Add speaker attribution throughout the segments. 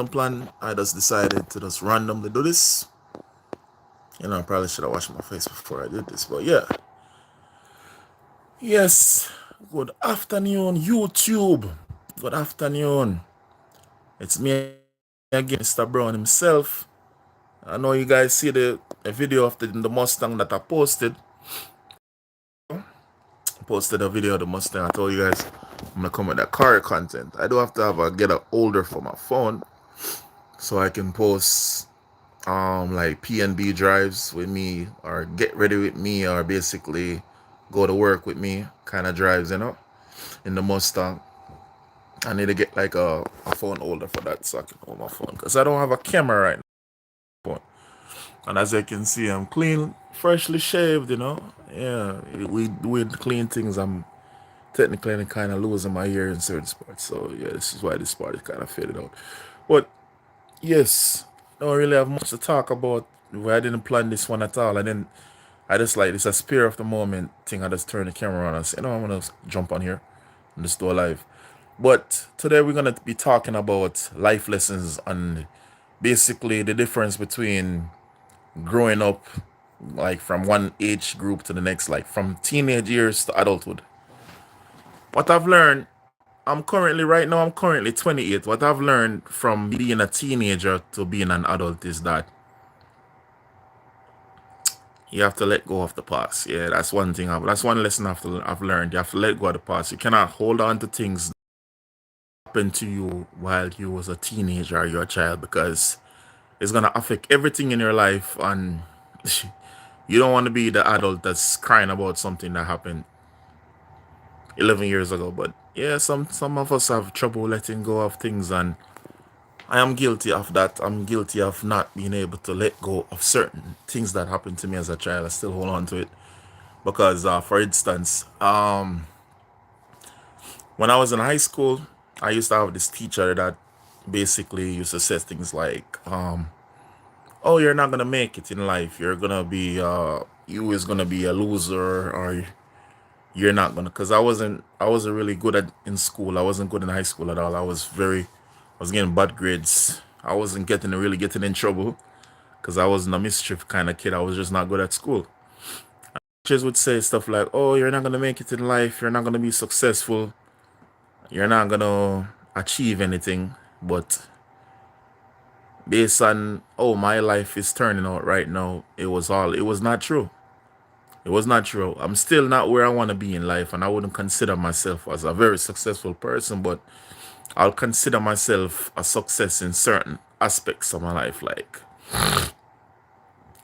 Speaker 1: plan. I just decided to just randomly do this. I probably should have washed my face before I did this, but yeah. Yes. Good afternoon, YouTube. Good afternoon. It's me again, Mr. Brown himself. I know you guys see the video of the Mustang that I posted. Posted a video of the Mustang. I told you guys I'm gonna come with that car content. I do have to have a get a holder for my phone so I can post like PNB drives with me or get ready with me or basically go to work with me kind of drives, in the Mustang. I need to get like a phone holder for that so I can hold my phone because I don't have a camera right now. And as you can see, I'm clean, freshly shaved. Yeah, with clean things, I'm technically kind of losing my hair in certain spots. So yeah, this is why this part is kind of faded out. But yes, don't really have much to talk about. I didn't plan this one at all. I just like it's a spur of the moment thing. I just turn the camera on and say, I'm gonna jump on here and just do a live. But today we're gonna be talking about life lessons and basically the difference between growing up like from one age group to the next, like from teenage years to adulthood. What I've learned, I'm currently 28. What I've learned from being a teenager to being an adult is that you have to let go of the past. Yeah, that's one lesson I've learned. You have to let go of the past. You cannot hold on to things that happened to you while you was a teenager or you're a child because it's gonna affect everything in your life, and you don't want to be the adult that's crying about something that happened 11 years ago. But yeah, some of us have trouble letting go of things, and I am guilty of that. I'm guilty of not being able to let go of certain things that happened to me as a child. I still hold on to it because, for instance, when I was in high school, I used to have this teacher that basically used to say things like, "Oh, you're not gonna make it in life. You're gonna be, you is gonna be a loser, or you're not gonna." Because I wasn't really good at in school. I wasn't good in high school at all. I was getting bad grades. I wasn't really getting in trouble because I wasn't a mischief kind of kid. I was just not good at school. Teachers would say stuff like, "Oh, you're not gonna make it in life. You're not gonna be successful. You're not gonna achieve anything." But based on how my life is turning out right now, it was not true. It was not true. I'm still not where I want to be in life, and I wouldn't consider myself as a very successful person, but I'll consider myself a success in certain aspects of my life. Like,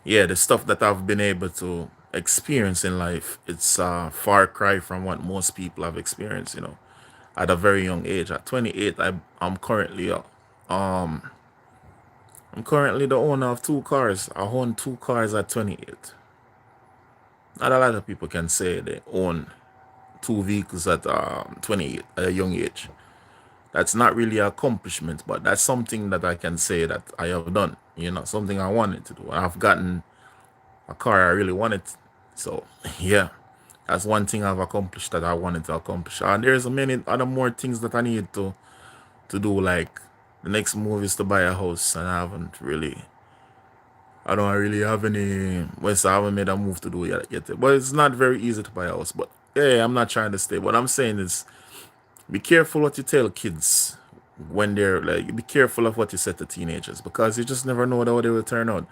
Speaker 1: yeah, the stuff that I've been able to experience in life, it's a far cry from what most people have experienced, at a very young age. At 28, um I'm currently the owner of two cars. I own two cars at 28. Not a lot of people can say they own two vehicles at 28 at a young age. That's not really an accomplishment, but that's something that I can say that I have done, something I wanted to do. I've gotten a car I really wanted. So, yeah, that's one thing I've accomplished that I wanted to accomplish. And there's many other more things that I need to do. Like, the next move is to buy a house, and I don't really have any, well, so I haven't made a move to do yet. But it's not very easy to buy a house. But, yeah, I'm not trying to stay. What I'm saying is, be careful what you tell kids when they're like, be careful of what you say to teenagers because you just never know how they will turn out.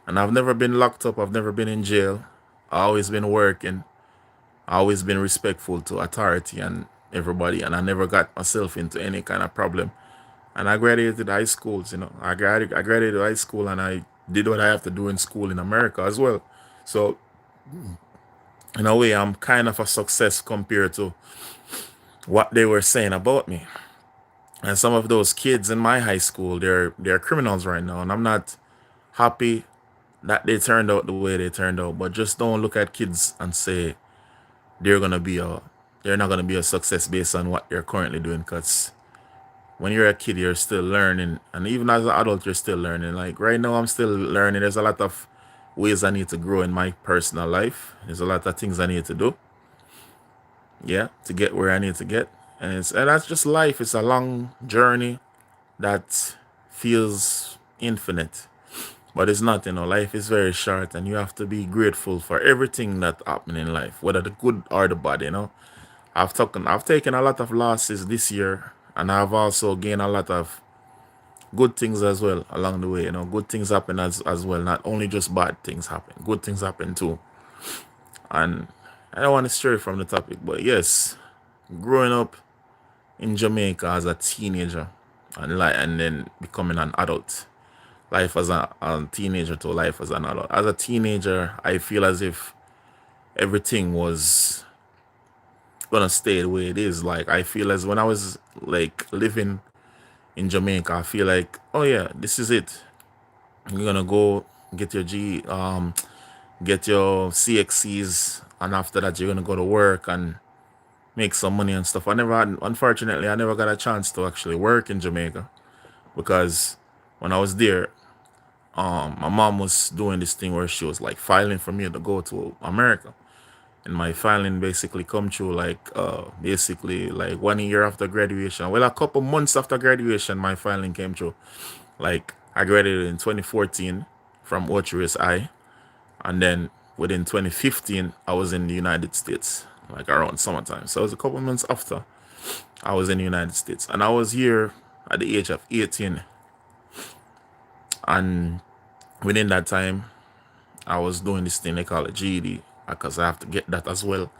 Speaker 1: And I've never been locked up, I've never been in jail. I always been working, I always been respectful to authority and everybody, and I never got myself into any kind of problem. And I graduated high schools. I graduated high school and I did what I have to do in school in America as well. So in a way, I'm kind of a success compared to what they were saying about me. And some of those kids in my high school, they're criminals right now, and I'm not happy that they turned out the way they turned out. But just don't look at kids and say they're gonna be a they're not gonna be a success based on what they're currently doing. Because when you're a kid, you're still learning, and even as an adult, you're still learning. Like right now, I'm still learning. There's a lot of ways I need to grow in my personal life. There's a lot of things I need to do, yeah, to get where I need to get. And that's just life. It's a long journey that feels infinite. But it's not, life is very short and you have to be grateful for everything that happened in life, whether the good or the bad. I've taken a lot of losses this year, and I've also gained a lot of good things as well along the way. Good things happen as well. Not only just bad things happen, good things happen too. And I don't want to stray from the topic, but yes, growing up in Jamaica as a teenager and then becoming an adult, life as a teenager to life as an adult. As a teenager, I feel as if everything was gonna stay the way it is. Like I feel as when I was like living in Jamaica, I feel like, oh yeah, this is it. You're gonna go get your get your CXCs, and after that you're gonna go to work and make some money and stuff. Unfortunately, I never got a chance to actually work in Jamaica because when I was there, my mom was doing this thing where she was like filing for me to go to America. And my filing basically come through like basically like 1 year after graduation. Well, a couple months after graduation, my filing came through. Like I graduated in 2014 from Orchard's I, and then within 2015, I was in the United States, like around summertime. So it was a couple months after I was in the United States, and I was here at the age of 18. And within that time, I was doing this thing they call a GED because I have to get that as well.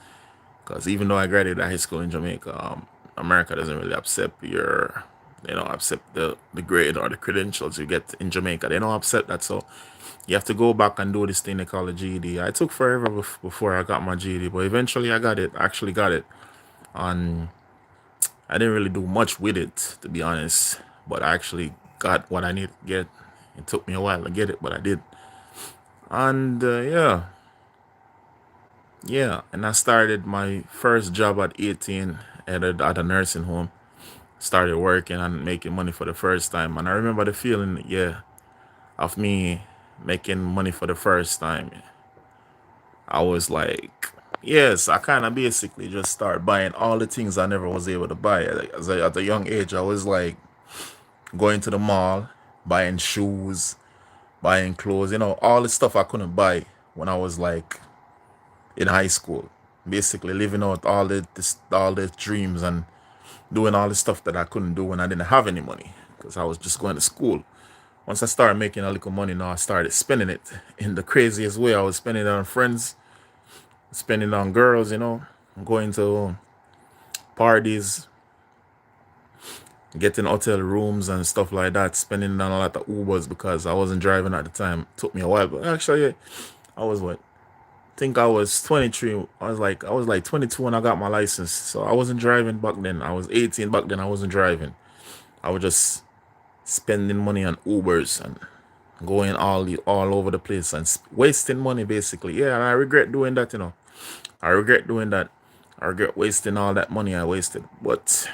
Speaker 1: Because even though I graduated high school in Jamaica, America doesn't really accept they don't accept the grade or the credentials you get in Jamaica. They don't accept that. So you have to go back and do this thing they call a GED. I took forever before I got my GED, but eventually I got it. I actually got it. And I didn't really do much with it, to be honest. But I actually got what I needed to get. It took me a while to get it, but I did. And yeah. And I started my first job at 18 at a nursing home. Started working and making money for the first time. And I remember the feeling, yeah, of me making money for the first time. I was like, yes, I kind of basically just started buying all the things I never was able to buy. Like, at a young age, I was like going to the mall, buying shoes, buying clothes, all the stuff I couldn't buy when I was like in high school. Basically living out all the dreams and doing all the stuff that I couldn't do when I didn't have any money because I was just going to school. Once I started making a little money, now I started spending it in the craziest way. I was spending it on friends, spending it on girls, going to parties, getting hotel rooms and stuff like that, spending it on a lot of Ubers because I wasn't driving at the time. It took me a while, but actually, yeah, I was what? I think I was 23. I was like 22 when I got my license. So I wasn't driving back then. I was 18 back then. I wasn't driving. I was just spending money on Ubers and going all over the place and wasting money basically. Yeah, and I regret doing that. I regret doing that. I regret wasting all that money I wasted. But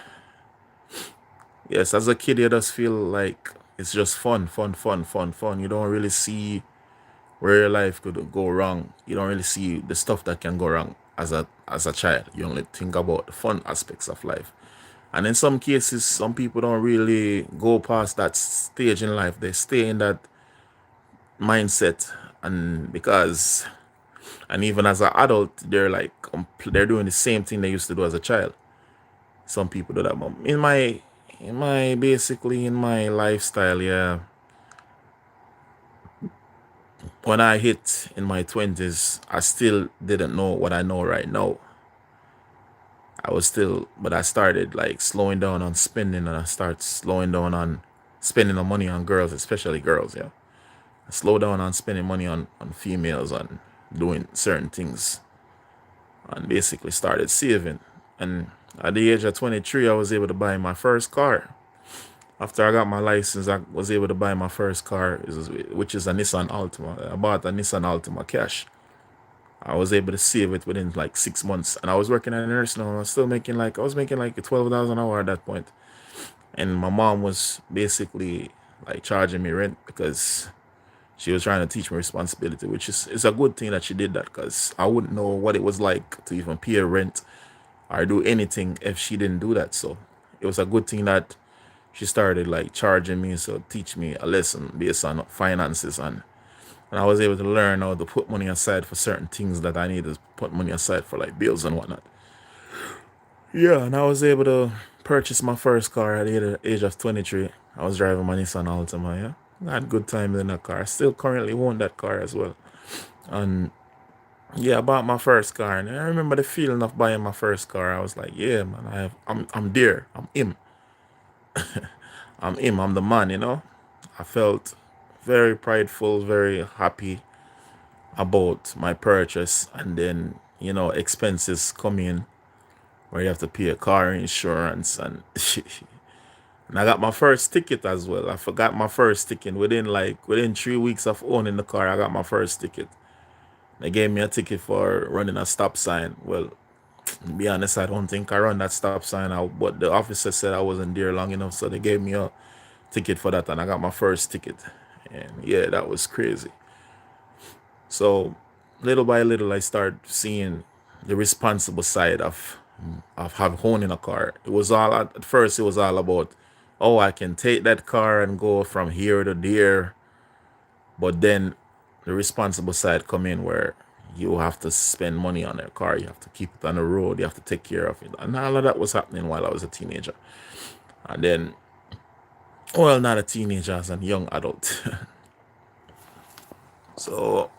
Speaker 1: yes, as a kid, you just feel like it's just fun, fun, fun, fun, fun. You don't really see where your life could go wrong. You don't really see the stuff that can go wrong as a child. You only think about the fun aspects of life. And in some cases, some people don't really go past that stage in life. They stay in that mindset, and even as an adult, they're like they're doing the same thing they used to do as a child. Some people do that. But in my lifestyle, yeah, when I hit in my 20s, I still didn't know what I know right now. But I started like slowing down on spending, and I start slowing down on spending the money on girls, especially girls. Yeah, I slow down on spending money on females and doing certain things, and basically started saving. And at the age of 23, I was able to buy my first car. After I got my license, I was able to buy my first car, which is a Nissan Altima. I bought a Nissan Altima cash. I was able to save it within like 6 months, and I was working at a nursing home. I was making like $12 an hour at that point, and my mom was basically like charging me rent because she was trying to teach me responsibility, which is it's a good thing that she did that because I wouldn't know what it was like to even pay rent or do anything if she didn't do that. So it was a good thing that she started like charging me, so teach me a lesson based on finances, and I was able to learn how to put money aside for certain things that I need to put money aside for, like bills and whatnot. Yeah, and I was able to purchase my first car at the age of 23. I was driving my Nissan Altima, yeah. I had good time in that car. I still currently own that car as well. And yeah, I bought my first car, and I remember the feeling of buying my first car. I was like, yeah, man, I'm there. I'm him. I'm him. I'm the man, you know. I felt very prideful, very happy about my purchase, and then expenses come in where you have to pay a car insurance and and I got my first ticket as well. I forgot my first ticket within 3 weeks of owning the car. I got my first ticket. They gave me a ticket for running a stop sign. Well, to be honest, I don't think I run that stop sign out, but the officer said I wasn't there long enough, so they gave me a ticket for that, and I got my first ticket. And yeah, that was crazy. So little by little, I started seeing the responsible side of have owning a car. It was all at first. It was all about, oh, I can take that car and go from here to there. But then the responsible side come in where you have to spend money on that car. You have to keep it on the road. You have to take care of it. And all of that was happening while I was a teenager. And then, well, not a teenager, as a young adult. So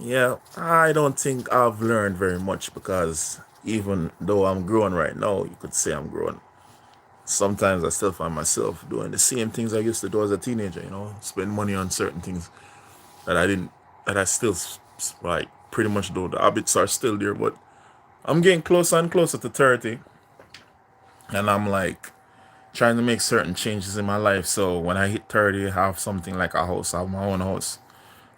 Speaker 1: yeah, I don't think I've learned very much because even though I'm growing right now, you could say I'm growing. Sometimes I still find myself doing the same things I used to do as a teenager, spend money on certain things that I didn't, that I still like pretty much do. The habits are still there, but I'm getting closer and closer to 30, and I'm like trying to make certain changes in my life. So when I hit 30, I have something like a house, I have my own house.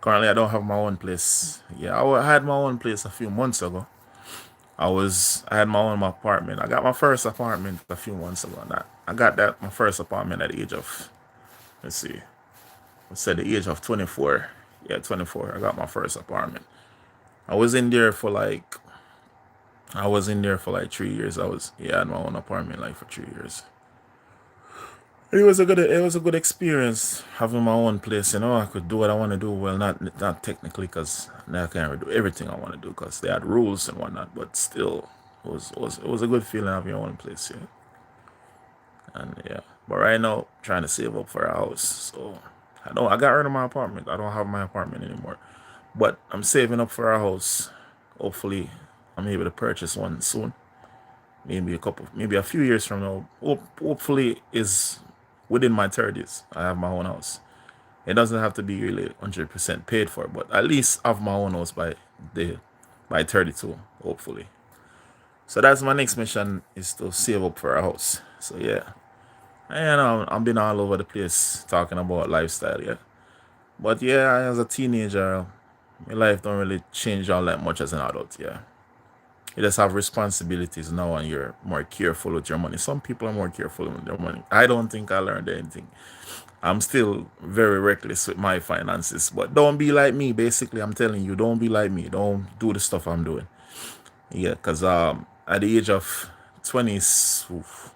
Speaker 1: Currently, I don't have my own place. Yeah, I had my own place a few months ago. I had my own apartment. I got my first apartment a few months ago. And I got that my first apartment at the age of, let's see, I said the age of 24. Yeah, 24. I got my first apartment. I was in there for like I was in there for like 3 years. I had my own apartment like for 3 years. It was a good experience having my own place. I could do what I want to do. Well, not technically, because now I can't do everything I want to do because they had rules and whatnot. But still, it was a good feeling having your own place. Yeah, and yeah. But right now, trying to save up for a house. So I got rid of my apartment. I don't have my apartment anymore. But I'm saving up for a house. Hopefully, I'm able to purchase one soon. Maybe a few years from now. Hopefully, is within my 30s. I have my own house. It doesn't have to be really 100% paid for, but at least have my own house the by 32, hopefully. So that's my next mission, is to save up for a house. So yeah, I've been all over the place talking about lifestyle, yeah. But yeah, as a teenager, my life don't really change all that much as an adult, yeah. You just have responsibilities now, and you're more careful with your money. Some people are more careful with their money. I don't think I learned anything. I'm still very reckless with my finances, but don't be like me. Basically, I'm telling you, don't be like me. Don't do the stuff I'm doing. Yeah, because at the age of 20s,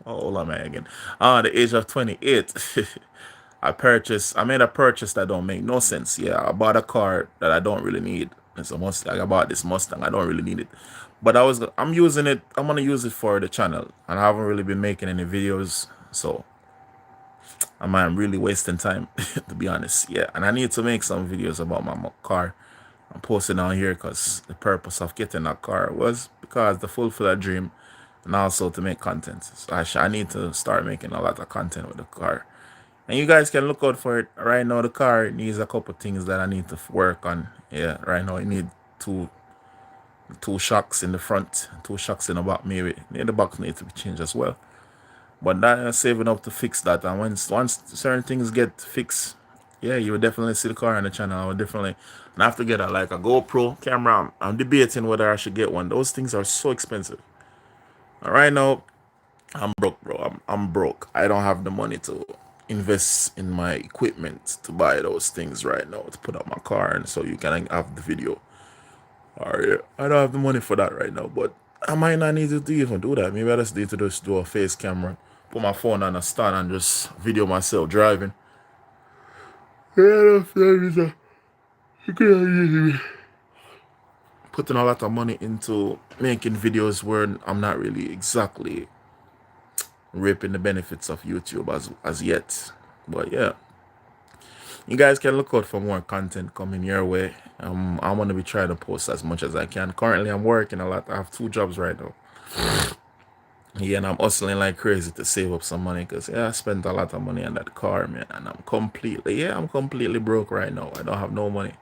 Speaker 1: how old am I again? At the age of 28, I made a purchase that don't make no sense. Yeah, I bought a car that I don't really need. It's a Mustang. I bought this Mustang. I don't really need it. But I'm using it. I'm gonna use it for the channel, and I haven't really been making any videos, so I'm really wasting time, to be honest. Yeah, and I need to make some videos about my car. I'm posting on here because the purpose of getting that car was because to fulfill a dream, and also to make content. So I need to start making a lot of content with the car. And you guys can look out for it. Right now, the car needs a couple things that I need to work on. Yeah, right now, it need two shocks in the front, two shocks in the back, maybe. The back need to be changed as well. But that is saving up to fix that. And once certain things get fixed, yeah, you will definitely see the car on the channel. I will definitely, and I have to get like a GoPro camera. I'm debating whether I should get one. Those things are so expensive. And right now, I'm broke, bro. I'm broke. I don't have the money to invest in my equipment to buy those things right now to put up my car, and so you can have the video. Alright, I don't have the money for that right now, but I might not need to even do that. Maybe I just need to just do a face camera put my phone on a stand and just video myself driving. Yeah, putting a lot of money into making videos where I'm not really exactly reaping the benefits of YouTube as yet. But yeah, you guys can look out for more content coming your way. I want to be trying to post as much as I can. Currently, I'm working a lot. I have 2 jobs right now. Yeah, and I'm hustling like crazy to save up some money because, yeah, I spent a lot of money on that car, man. And I'm completely broke right now. I don't have no money.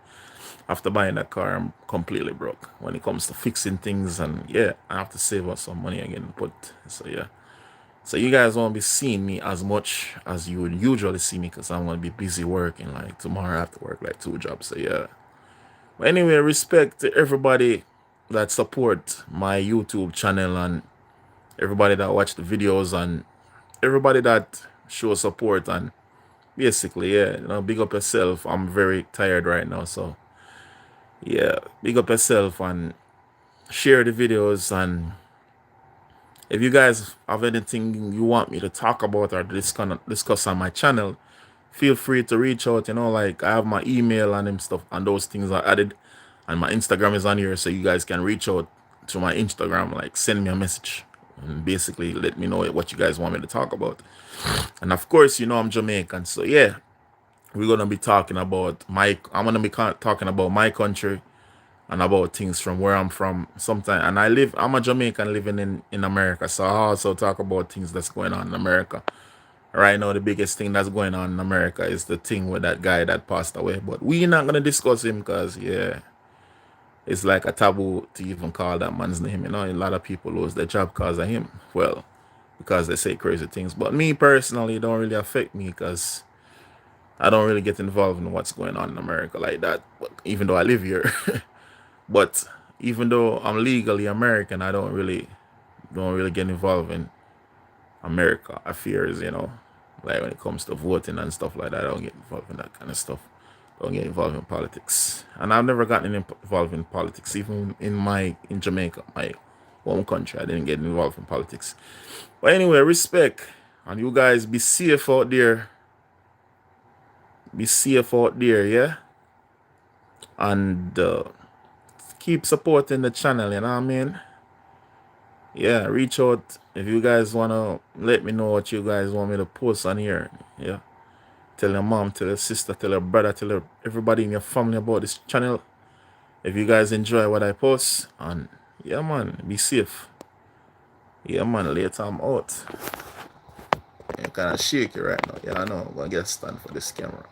Speaker 1: After buying that car, I'm completely broke when it comes to fixing things. And, yeah, I have to save up some money again. So, yeah. So you guys won't be seeing me as much as you would usually see me because I'm going to be busy working. Like, tomorrow I have to work like 2 jobs. So, yeah. But anyway, respect to everybody that support my YouTube channel and everybody that watch the videos and everybody that shows support. And basically, yeah, big up yourself. I'm very tired right now. So, yeah, big up yourself and share the videos. And if you guys have anything you want me to talk about or discuss on my channel, feel free to reach out. Like I have my email and them stuff, and those things are added, and my Instagram is on here, so you guys can reach out to my Instagram, like send me a message and basically let me know what you guys want me to talk about. And of course, I'm Jamaican, so yeah, we're gonna be talking about I'm gonna be talking about my country and about things from where I'm from sometime. And I'm a Jamaican living in America, so I also talk about things that's going on in America. Right now, the biggest thing that's going on in America is the thing with that guy that passed away. But we're not going to discuss him because, yeah, it's like a taboo to even call that man's name. A lot of people lose their job because of him. Well, because they say crazy things. But me personally, it don't really affect me because I don't really get involved in what's going on in America like that, even though I live here. But even though I'm legally American, I don't really get involved in America affairs, like when it comes to voting and stuff like that. I don't get involved in that kind of stuff. Don't get involved in politics. And I've never gotten involved in politics, even in Jamaica, my home country. I didn't get involved in politics. But anyway, respect. And you guys be safe out there. Be safe out there, yeah? And keep supporting the channel, you know what I mean? Yeah, reach out if you guys want to let me know what you guys want me to post on here. Yeah. Tell your mom, tell your sister, tell your brother, everybody in your family about this channel. If you guys enjoy what I post. And yeah, man, be safe. Yeah, man, later I'm out. I'm kind of shaky right now. Yeah, I know. I'm going to get a stand for this camera.